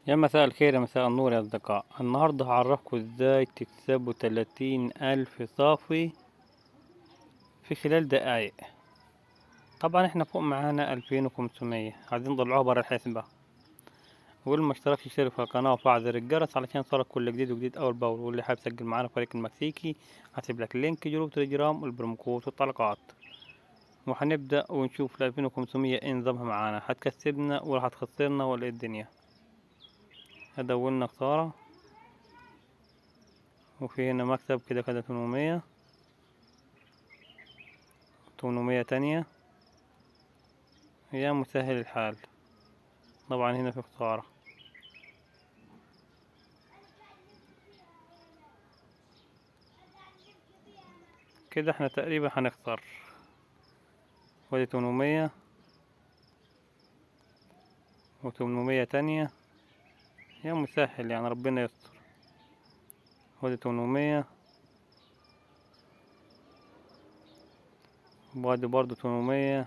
يا مساء الخير، يا مساء النور يا أصدقاء. النهاردة هعرفكم ازاي تكسبوا 30,000 صافي في خلال دقايق. طبعا احنا فوق معانا 2500، عايزين نطلعوها برا الحسبة. واللي ما اشتركش يشترك في القناة وفعل زر الجرس علشان يوصلك كل جديد وجديد أول بأول. واللي حابب يسجل معانا فريق المكسيكي هسيب لك اللينك جروب تليجرام والبروموكود والطلقات. وهنبدأ ونشوف 2500 ايه نظامها معانا، هتكسبنا ولا هتخسرنا ولا ايه الدنيا. هدولنا خسارة، وفي هنا مكسب كده 800. 800 تانية. يا مسهل الحال. طبعا هنا في خسارة. كده احنا تقريبا هنخسر. ودي 800 و800 تانية. يا مسهل يعني، ربنا يستر. ودي 800 وادي برضو 800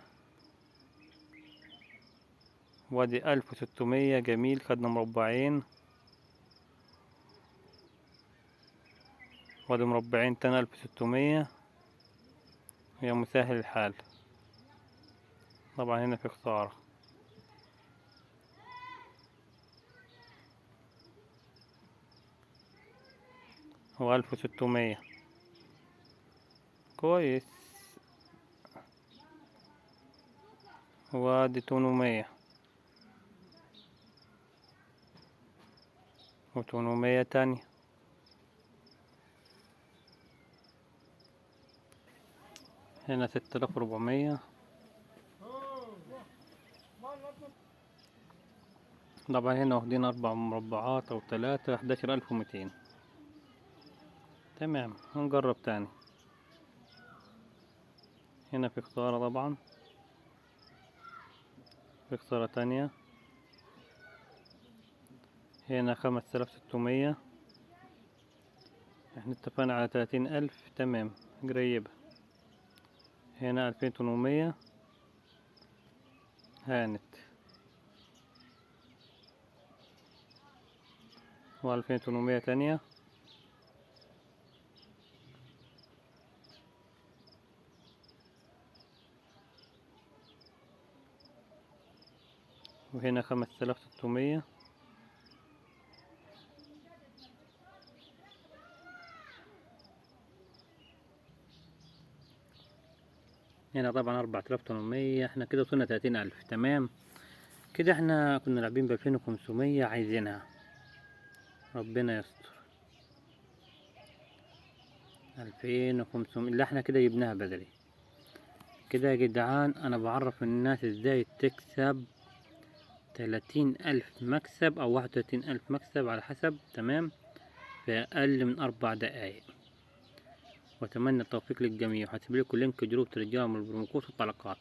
وادي 1600. جميل، خدنا مربعين. وادي مربعين تاني 1600. يا مسهل الحال. طبعا هنا في خسارة. و1600. كويس. وادي 800 و800 تانية. هنا 6400. طبعا هنا واخدين 4 مربعات أو 3، 11200. تمام، هنجرب تاني. هنا في خسارة طبعا. في خسارة تانية. هنا 5600. احنا اتفقنا على 30,000. تمام، قريبة. هنا 2800. هانت. و2800 تانية. وهنا 5600. هنا طبعا 4800. احنا كده وصلنا 30,000. تمام. كده احنا كنا لاعبين ب2500، عايزينها. ربنا يستر. 2500 اللي احنا كده جبناها بدري. كده يا جدعان انا بعرف الناس ازاي تكسب 30,000 مكسب او 31,000 مكسب على حسب. تمام. في اقل من 4 دقايق. واتمنى التوفيق للجميع. هسيب لكم لينك جروب تليجرام والبروموكود والطلقات.